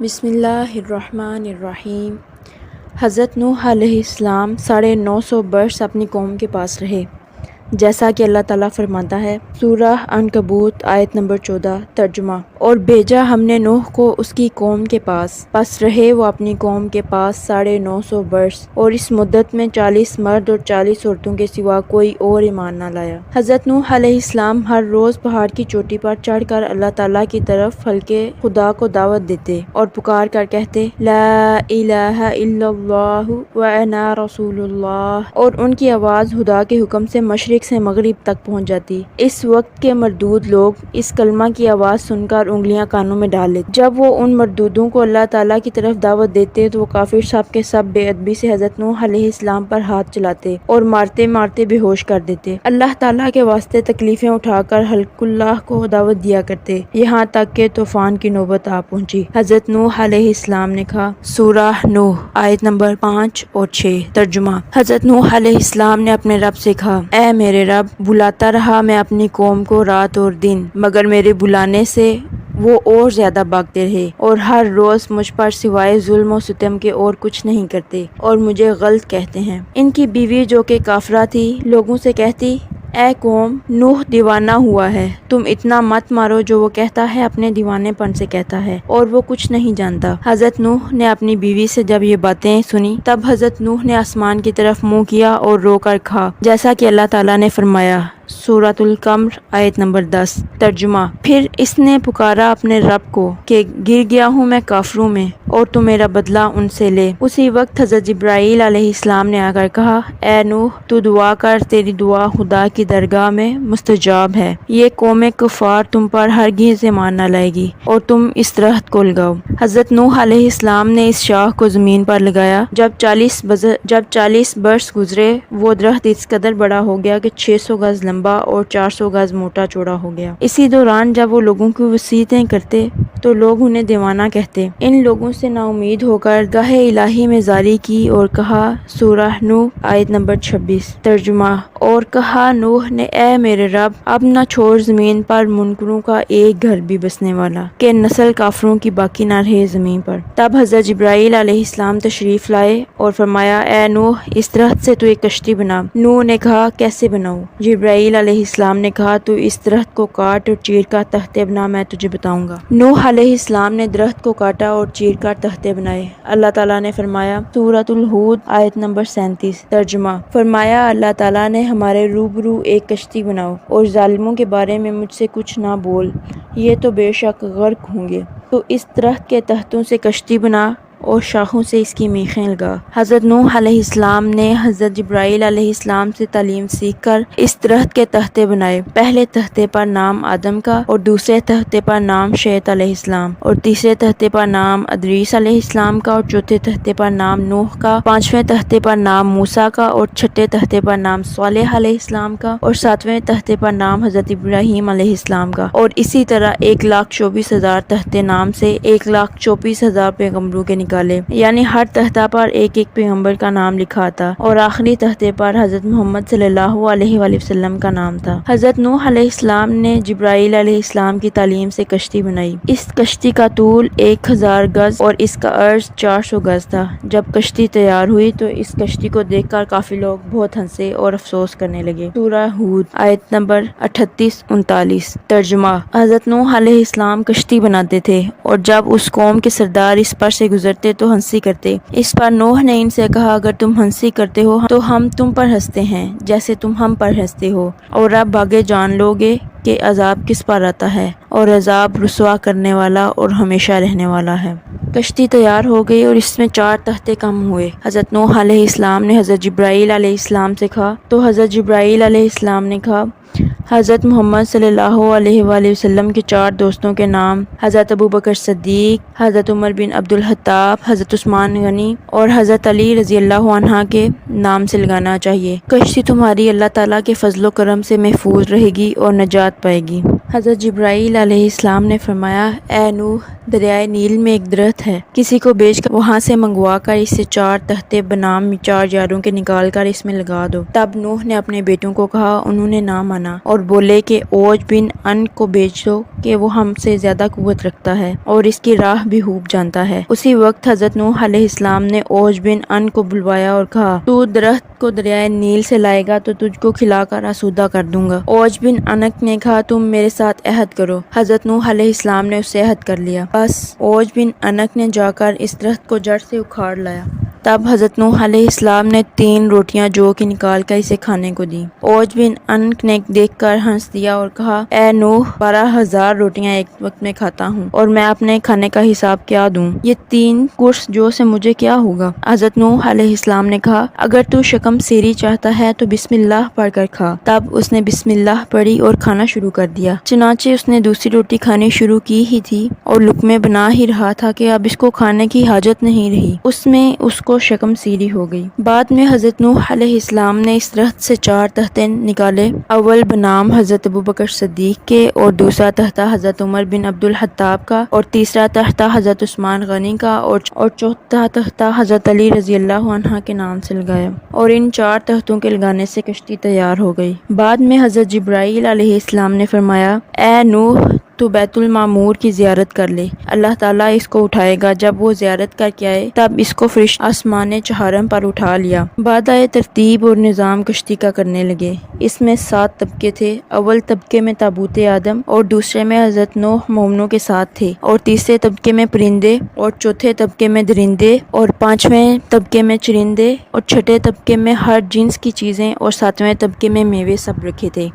بسم اللہ الرحمن الرحیم۔ حضرت نوح علیہ السلام 950 برس اپنی قوم کے پاس رہے، جیسا کہ اللہ تعالیٰ فرماتا ہے سورہ عنکبوت آیت نمبر 14 ترجمہ۔ اور بھیجا ہم نے نوح کو اس کی قوم کے پاس، پس رہے وہ اپنی قوم کے پاس 950 برس، اور اس مدت میں 40 مرد اور 40 عورتوں کے سوا کوئی اور ایمان نہ لایا۔ حضرت نوح علیہ السلام ہر روز پہاڑ کی چوٹی پر چڑھ کر اللہ تعالیٰ کی طرف خلقِ خدا کو دعوت دیتے اور پکار کر کہتے لا الہ الا اللہ وانا رسول اللہ، اور ان کی آواز خدا کے حکم سے مشرق سے مغرب تک پہنچ جاتی۔ اس وقت کے مردود لوگ اس کلمہ کی آواز سن کر انگلیاں کانوں میں ڈال لیتے۔ جب وہ ان مردودوں کو اللہ تعالیٰ کی طرف دعوت دیتے تو وہ کافر سب کے سب بے ادبی سے حضرت نوح علیہ السلام پر ہاتھ چلاتے اور مارتے مارتے بے ہوش کر دیتے۔ اللہ تعالیٰ کے واسطے تکلیفیں اٹھا کر خلق اللہ کو دعوت دیا کرتے، یہاں تک کہ طوفان کی نوبت آ پہنچی۔ حضرت نوح علیہ السلام نے کہا سورہ نوح آیت نمبر 5 اور 6 ترجمہ۔ حضرت نوح علیہ السلام نے اپنے رب سے کہا اے میرے رب، بلاتا رہا میں اپنی قوم کو رات اور دن، مگر میرے بلانے سے وہ اور زیادہ بھاگتے رہے اور ہر روز مجھ پر سوائے ظلم و ستم کے اور کچھ نہیں کرتے اور مجھے غلط کہتے ہیں۔ ان کی بیوی جو کہ کافرہ تھی لوگوں سے کہتی اے قوم، نوح دیوانہ ہوا ہے، تم اتنا مت مارو، جو وہ کہتا ہے اپنے دیوانے پن سے کہتا ہے اور وہ کچھ نہیں جانتا۔ حضرت نوح نے اپنی بیوی سے جب یہ باتیں سنی تب حضرت نوح نے آسمان کی طرف منہ کیا اور رو کر کہا، جیسا کہ اللہ تعالیٰ نے فرمایا سورۃ القمر آیت نمبر 10 ترجمہ۔ پھر اس نے پکارا اپنے رب کو کہ گر گیا ہوں میں کافروں میں، اور تو میرا بدلہ ان سے لے۔ اسی وقت حضرت جبرائیل علیہ السلام نے آ کر کہا اے نوح، تو دعا کر، تیری دعا خدا کی درگاہ میں مستجاب ہے، یہ قوم کفار تم پر ہرگز ایمان نہ لائے گی اور تم اس درخت کو لگاؤ۔ حضرت نوح علیہ السلام نے اس شاخ کو زمین پر لگایا۔ جب 40 برس گزرے وہ درخت اس قدر بڑا ہو گیا کہ 600 گز لمبا اور 400 گز موٹا چوڑا ہو گیا۔ اسی دوران جب وہ لوگوں کی وصیتیں کرتے تو لوگ انہیں دیوانہ کہتے۔ ان لوگوں سے نا امید ہو کر گاہ الہی میں زاری کی اور کہا سورہ نوح آیت نمبر 26 ترجمہ۔ اور کہا نوح نے اے میرے رب، اب نہ چھوڑ زمین پر منکروں کا ایک گھر بھی بسنے والا، کہ نسل کافروں کی باقی نہ رہے زمین پر۔ تب حضرت جبرائیل علیہ السلام تشریف لائے اور فرمایا اے نوح، اس درخت سے تو ایک کشتی بنا۔ نوح نے کہا کیسے بناؤں؟ جبرائیل علیہ السلام نے کہا تو اس درخت کو کاٹ اور چیر کر تختے بنا، میں تجھے بتاؤں گا۔ نوح علیہ السلام نے درخت کو کاٹا اور چیر کر تختے بنائے۔ اللہ تعالیٰ نے فرمایا سورۃ الہود آیت نمبر 37 ترجمہ۔ فرمایا اللہ تعالیٰ نے ہمارے روبرو ایک کشتی بناؤ اور ظالموں کے بارے میں مجھ سے کچھ نہ بول، یہ تو بے شک غرق ہوں گے۔ تو اس درخت کے تختوں سے کشتی بنا اور شاخوں سے اس کی میخیں لگا۔ حضرت نوح علیہ السلام نے حضرت جبرائیل علیہ السلام سے تعلیم سیکھ کر اس درخت کے تختے بنائے۔ پہلے تختے پر نام آدم کا، اور دوسرے تختے پر نام شیت علیہ السلام، اور تیسرے تختے پر نام ادریس علیہ السلام کا، اور چوتھے تختے پر نام نوح کا، پانچویں تختے پر نام موسیٰ کا، اور چھٹے تختے پر نام صالح علیہ السلام کا، اور ساتویں تختے پر نام حضرت ابراہیم علیہ السلام کا، اور اسی طرح 1,24,000 تختے نام سے 1,24,000 پیغمبروں کے نکالے، یعنی ہر تختہ پر ایک ایک پیغمبر کا نام لکھا تھا، اور آخری تختے پر حضرت محمد صلی اللہ علیہ وآلہ وسلم کا نام تھا۔ حضرت نوح علیہ السلام نے جبرائیل علیہ السلام کی تعلیم سے کشتی بنائی۔ اس کشتی کا طول 1000 گز اور اس کا عرض 400 گز تھا۔ جب کشتی تیار ہوئی تو اس کشتی کو دیکھ کر کافی لوگ بہت ہنسے اور افسوس کرنے لگے۔ سورہ ہود آیت نمبر 38-39 ترجمہ۔ حضرت نوح علیہ السلام کشتی بناتے تھے اور جب اس قوم کے سردار اس پر سے گزرتے تو ہنسی کرتے۔ اس پر نوح نے ان سے کہا اگر تم ہنسی کرتے ہو تو ہم تم پر ہنستے ہیں جیسے تم ہم پر ہنستے ہو، اور اب آگے جان لو گے کہ عذاب کس پر آتا ہے، اور عذاب رسوا کرنے والا اور ہمیشہ رہنے والا ہے۔ کشتی تیار ہو گئی اور اس میں 4 تختے کم ہوئے۔ حضرت نوح علیہ السلام نے حضرت جبرائیل علیہ السلام سے کہا تو حضرت جبرائیل علیہ السلام نے کہا حضرت محمد صلی اللہ علیہ وآلہ وسلم کے 4 دوستوں کے نام حضرت ابوبکر صدیق، حضرت عمر بن عبد الخطاب، حضرت عثمان غنی اور حضرت علی رضی اللہ عنہ کے نام سے لگانا چاہیے۔ کشتی تمہاری اللہ تعالیٰ کے فضل و کرم سے محفوظ رہے گی اور نجات پائے گی۔ حضرت جبرائیل علیہ السلام نے فرمایا، اے نوح، دریائے نیل میں ایک درخت ہے، کسی کو بیچ کر وہاں سے منگوا کر اسے 4 تختے بنام 4 یاروں کے نکال کر اس میں لگا دو۔ تب نوح نے اپنے بیٹوں کو کہا، انہوں نے نہ مانا اور بولے کہ اوج بن ان کو بیچ دو کہ وہ ہم سے زیادہ قوت رکھتا ہے اور اس کی راہ بھی خوب جانتا ہے۔ اسی وقت حضرت نوح علیہ السلام نے اوج بن ان کو بلوایا اور کہا، تو درخت کو دریائے نیل سے لائے گا تو تجھ کو کھلا کر آسودہ کر دوں گا۔ اوج بن انک نے کہا، تم میرے ساتھ عہد کرو۔ حضرت نوح علیہ السلام نے اس سے عہد کر لیا۔ بس اوج بن انک نے جا کر اس درخت کو جڑ سے اکھاڑ لایا۔ تب حضرت نوح علیہ السلام نے 3 روٹیاں جو کی نکال کر اسے کھانے کو دیں۔ اوج بن انک نے دیکھ کر ہنس دیا اور کہا، اے نوح، 12,000 روٹیاں ایک وقت میں کھاتا ہوں اور میں اپنے کھانے کا حساب کیا دوں؟ یہ 3 قرص جو سے مجھے کیا ہوگا؟ حضرت نوح علیہ السلام نے کہا، اگر تو شکم سیری چاہتا ہے تو بسم اللہ پڑھ کر کھا۔ تب اس نے بسم اللہ پڑھی اور کھانا شروع کر دیا۔ چنانچہ اس نے دوسری روٹی کھانی شروع کی ہی تھی اور لقمے بنا ہی رہا تھا کہ اب اس کو کھانے کی حاجت نہیں رہی، اس میں اس کو شکم سیری ہو گئی۔ بعد میں حضرت نوح علیہ السلام نے اس درخت سے 4 تختے نکالے، اول بنام حضرت ابوبکر صدیق کے اور دوسرا تختہ حضرت عمر بن عبد الخطاب کا اور تیسرا تختہ حضرت عثمان غنی کا اور چوتھا تختہ حضرت علی رضی اللہ عنہ کے نام سے لگایا، اور ان 4 تختوں کے لگانے سے کشتی تیار ہو گئی۔ بعد میں حضرت جبرائیل علیہ السلام نے فرمایا، اے نوح، تو بیت المعمور کی زیارت کر لے، اللہ تعالیٰ اس کو اٹھائے گا۔ جب وہ زیارت کر کے آئے تب اس کو فرشتے آسمان چہارم پر اٹھا لیا۔ بعد ترتیب اور نظام کشتی کا کرنے لگے۔ اس میں 7 طبقے تھے۔ اول طبقے میں تابوت آدم اور دوسرے میں حضرت نوح مومنوں کے ساتھ تھے، اور تیسرے طبقے میں پرندے اور چوتھے طبقے میں درندے اور 5ویں طبقے میں چرندے اور 6ٹھے طبقے میں ہر جنس کی چیزیں اور 7ویں طبقے میں میوے سب رکھے تھے۔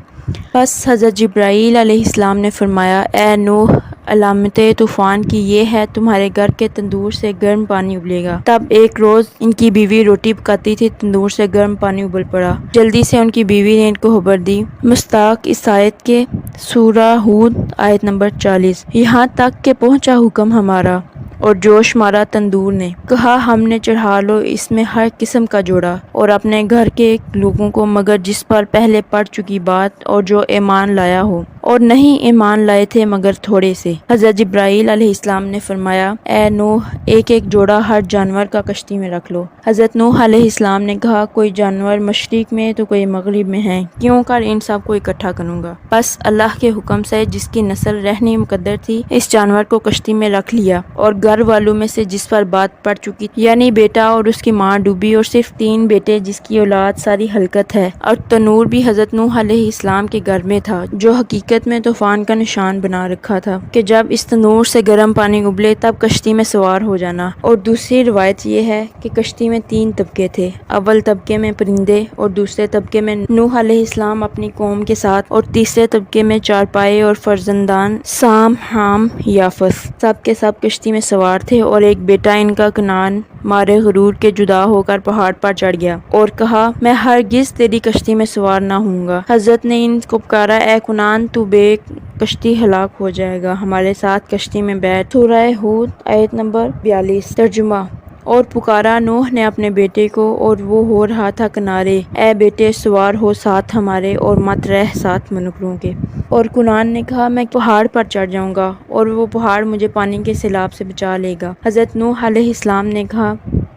پس حضرت جبرائیل علیہ السلام نے فرمایا، اے نوح، علامت طوفان کی یہ ہے، تمہارے گھر کے تندور سے گرم پانی ابلے گا۔ تب ایک روز ان کی بیوی روٹی پکاتی تھی، تندور سے گرم پانی ابل پڑا۔ جلدی سے ان کی بیوی نے ان کو خبر دی۔ مصداق اس آیت کے سورہ ہود آیت نمبر 40، یہاں تک کہ پہنچا حکم ہمارا اور جوش مارا تندور نے، کہا ہم نے چڑھا لو اس میں ہر قسم کا جوڑا اور اپنے گھر کے لوگوں کو، مگر جس پر پہلے پڑ چکی بات اور جو ایمان لایا ہو، اور نہیں ایمان لائے تھے مگر تھوڑے سے۔ حضرت جبرائیل علیہ السلام نے فرمایا، اے نوح، ایک ایک جوڑا ہر جانور کا کشتی میں رکھ لو۔ حضرت نوح علیہ السلام نے کہا، کوئی جانور مشرق میں تو کوئی مغرب میں ہیں، کیوں کر ان سب کو اکٹھا کروں گا؟ بس اللہ کے حکم سے جس کی نسل رہنی مقدر تھی، اس جانور کو کشتی میں رکھ لیا، اور گھر والوں میں سے جس پر بات پڑ چکی تھی، یعنی بیٹا اور اس کی ماں ڈوبی، اور صرف 3 بیٹے جس کی اولاد ساری ہلکت ہے۔ اور تنور بھی حضرت نوح علیہ السلام کے گھر میں تھا، جو حقیقت میں طوفان کا نشان بنا رکھا تھا کہ جب اس تنور سے گرم پانی ابلے تب کشتی میں سوار ہو جانا۔ اور دوسری روایت یہ ہے کہ کشتی میں 3 طبقے تھے، اول طبقے میں پرندے اور دوسرے طبقے میں نوح علیہ السلام اپنی قوم کے ساتھ، اور تیسرے طبقے میں چارپائے اور فرزندان سام، حام، یافس، سب کے سب کشتی میں سوار تھے، اور ایک بیٹا ان کا کنعان مارے غرور کے جدا ہو کر پہاڑ پر چڑھ گیا اور کہا، میں ہرگز تیری کشتی میں سوار نہ ہوں گا۔ حضرت نے ان کو پکارا، اے کنعان، تو بے کشتی ہلاک ہو جائے گا، ہمارے ساتھ کشتی میں بیٹھ۔ سورہ ہود آیت نمبر 42۔ ترجمہ: اور پکارا نوح نے اپنے بیٹے کو اور وہ ہو رہا تھا کنارے، اے بیٹے سوار ہو ساتھ ہمارے اور مت رہ ساتھ منکروں کے۔ اور کنعان نے کہا، میں پہاڑ پر چڑھ جاؤں گا اور وہ پہاڑ مجھے پانی کے سیلاب سے بچا لے گا۔ حضرت نوح علیہ السلام نے کہا،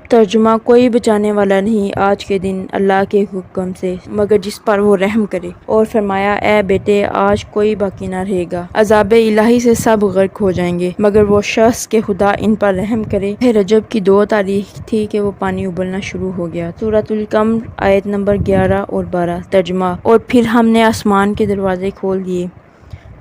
ترجمہ: کوئی بچانے والا نہیں آج کے دن اللہ کے حکم سے مگر جس پر وہ رحم کرے۔ اور فرمایا، اے بیٹے آج کوئی باقی نہ رہے گا، عذاب الہی سے سب غرق ہو جائیں گے مگر وہ شخص کہ خدا ان پر رحم کرے۔ رجب کی 2 تاریخ تھی کہ وہ پانی ابلنا شروع ہو گیا۔ سورۃ القمر آیت نمبر 11 اور 12۔ ترجمہ: اور پھر ہم نے آسمان کے دروازے کھول دیے،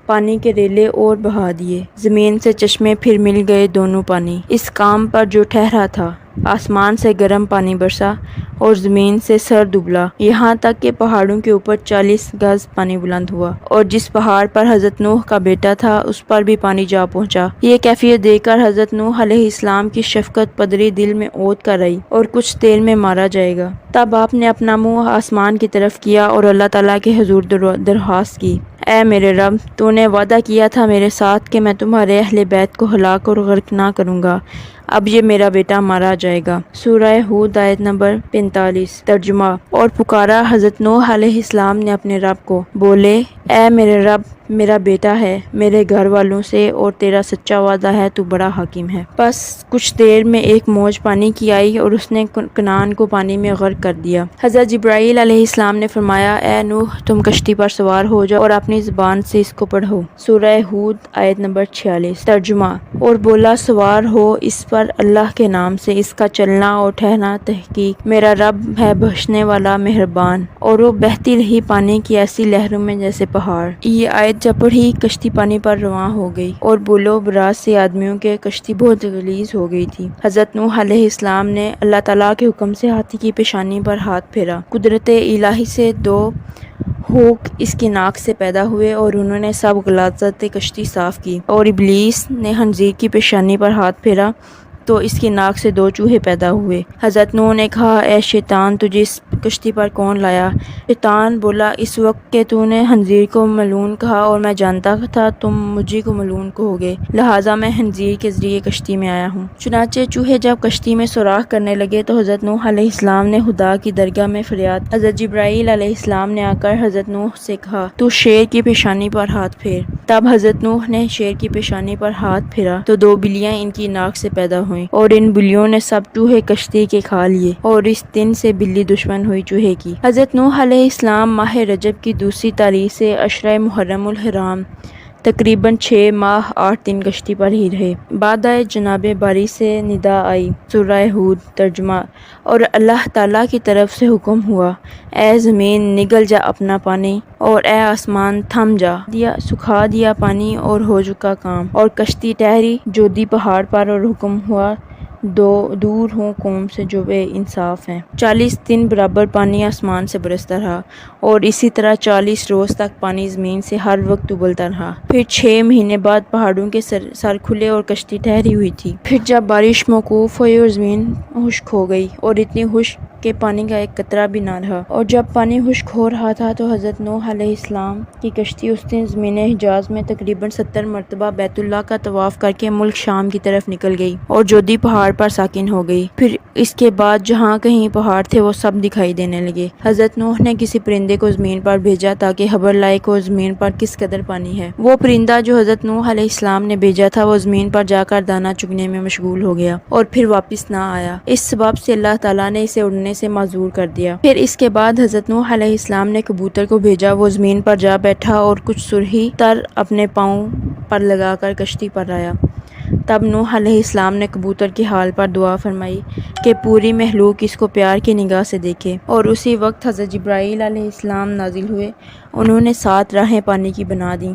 پانی کے ریلے اور بہا دیے، زمین سے چشمے پھر مل گئے دونوں پانی اس کام پر جو ٹھہرا تھا۔ آسمان سے گرم پانی برسا اور زمین سے سرد ابلا، یہاں تک کہ پہاڑوں کے اوپر 40 گز پانی بلند ہوا، اور جس پہاڑ پر حضرت نوح کا بیٹا تھا اس پر بھی پانی جا پہنچا۔ یہ کیفیت دیکھ کر حضرت نوح علیہ السلام کی شفقت پدری دل میں اوت کر آئی، اور کچھ دیر میں مارا جائے گا۔ تب آپ نے اپنا منہ آسمان کی طرف کیا اور اللہ تعالیٰ کے حضور درخواست کی، اے میرے رب، تو نے وعدہ کیا تھا میرے ساتھ کہ میں تمہارے اہل بیت کو ہلاک اور غرق نہ کروں گا، اب یہ میرا بیٹا مارا جائے گا۔ سورہ ہود آیت نمبر 45۔ ترجمہ: اور پکارا حضرت نوح علیہ السلام نے اپنے رب کو، بولے اے میرے رب، میرا بیٹا ہے، میرے گھر والوں سے اور تیرا سچا وعدہ ہے، تو بڑا حکیم ہے۔ بس کچھ دیر میں ایک موج پانی کی آئی اور اس نے کنعان کو پانی میں غرق کر دیا۔ حضرت جبرائیل علیہ السلام نے فرمایا، اے نوح، تم کشتی پر سوار ہو جاؤ اور اپنی زبان سے اس کو پڑھو۔ سورہ ہود آیت نمبر 46۔ ترجمہ: اور بولا سوار ہو اس پر اللہ کے نام سے، اس کا چلنا اور ٹھہرنا تحقیق میرا رب ہے بخشنے والا مہربان۔ اور وہ بہتی رہی پانی کی ایسی لہروں میں جیسے پہاڑ۔ یہ آیت جب پڑھی، کشتی پانی پر رواں ہو گئی اور بولو براز سے آدمیوں کے کشتی بہت غلیظ ہو گئی تھی۔ حضرت نوح علیہ السلام نے اللہ تعالیٰ کے حکم سے ہاتھی کی پیشانی پر ہاتھ پھیرا۔ قدرت الہی سے دو ہوک اس کی ناک سے پیدا ہوئے اور انہوں نے سب غلاظت کشتی صاف کی، اور ابلیس نے خنزیر کی پیشانی پر ہاتھ پھیرا تو اس کی ناک سے دو چوہے پیدا ہوئے۔ حضرت نوح نے کہا، اے شیطان، تجھے اس کشتی پر کون لایا؟ شیطان بولا، اس وقت کہ تو نے خنزیر کو ملعون کہا اور میں جانتا تھا تم مجھی کو ملعون کہو گے، لہٰذا میں خنزیر کے ذریعے کشتی میں آیا ہوں۔ چنانچہ چوہے جب کشتی میں سوراخ کرنے لگے تو حضرت نوح علیہ السلام نے خدا کی درگاہ میں فریاد۔ حضرت جبرائیل علیہ السلام نے آ کر حضرت نوح سے کہا، تو شیر کی پیشانی پر ہاتھ پھیر۔ تب حضرت نوح نے شیر کی پیشانی پر ہاتھ پھیرا تو دو بلیاں ان کی ناک سے پیدا ہوئیں، اور ان بلیوں نے سب چوہے کشتی کے کھا لیے، اور اس دن سے بلی دشمن ہوئی چوہے کی۔ حضرت نوح علیہ السلام ماہ رجب کی دوسری تاریخ سے عشرہ محرم الحرام تقریباً 6 ماہ 8 دن کشتی پر ہی رہے۔ بعد آئے جناب باری سے ندا آئی۔ سورہ ہود۔ ترجمہ: اور اللہ تعالیٰ کی طرف سے حکم ہوا، اے زمین نگل جا اپنا پانی، اور اے آسمان تھم جا، سکھا دیا پانی اور ہو چکا کام، اور کشتی ٹھہری جودی پہاڑ پر، اور حکم ہوا دور ہوں قوم سے جو بے انصاف ہیں۔ 40 دن برابر پانی آسمان سے برستا رہا، اور اسی طرح 40 روز تک پانی زمین سے ہر وقت ابلتا رہا۔ پھر 6 مہینے بعد پہاڑوں کے سر کھلے اور کشتی ٹھہری ہوئی تھی۔ پھر جب بارش موقوف ہوئی اور زمین خشک ہو گئی، اور اتنی خشک کہ پانی کا ایک قطرہ بھی نہ رہا، اور جب پانی خشک ہو رہا تھا تو حضرت نوح علیہ السلام کی کشتی اس دن زمین حجاز میں تقریباً 70 مرتبہ بیت اللہ کا طواف کر کے ملک شام کی طرف نکل گئی اور جودی پہاڑ پر ساکن ہو گئی۔ پھر اس کے بعد جہاں کہیں پہاڑ تھے وہ سب دکھائی دینے لگے۔ حضرت نوح نے کسی پرندے کو زمین پر بھیجا تاکہ خبر لائے کہ زمین پر کس قدر پانی ہے۔ وہ پرندہ جو حضرت نوح علیہ السلام نے بھیجا تھا وہ زمین پر جا کر دانہ چگنے میں مشغول ہو گیا اور پھر واپس نہ آیا۔ اس سبب سے اللہ تعالیٰ نے اسے اڑنے سے معذور کر دیا۔ پھر اس کے بعد حضرت نوح علیہ السلام نے کبوتر کو بھیجا، وہ زمین پر جا بیٹھا اور کچھ سرخی تر اپنے پاؤں پر لگا کر کشتی پر آیا۔ تب نوح علیہ السلام نے کبوتر کے حال پر دعا فرمائی کہ پوری مخلوق اس کو پیار کی نگاہ سے دیکھے، اور اسی وقت حضرت جبرائیل علیہ السلام نازل ہوئے۔ انہوں نے 7 راہیں پانی کی بنا دیں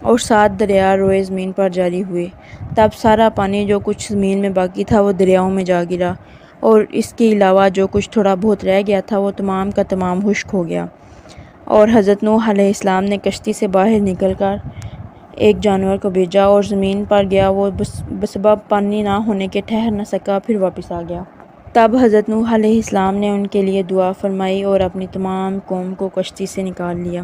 اور 7 دریا روئے زمین پر جاری ہوئے۔ تب سارا پانی جو کچھ زمین میں باقی تھا وہ دریاؤں میں جا گرا، اور اس کے علاوہ جو کچھ تھوڑا بہت رہ گیا تھا وہ تمام کا تمام خشک ہو گیا۔ اور حضرت نوح علیہ السلام نے کشتی سے باہر نکل کر ایک جانور کو بھیجا اور زمین پر گیا، وہ بسبب پانی نہ ہونے کے ٹھہر نہ سکا، پھر واپس آ گیا۔ تب حضرت نوح علیہ السلام نے ان کے لیے دعا فرمائی اور اپنی تمام قوم کو کشتی سے نکال لیا۔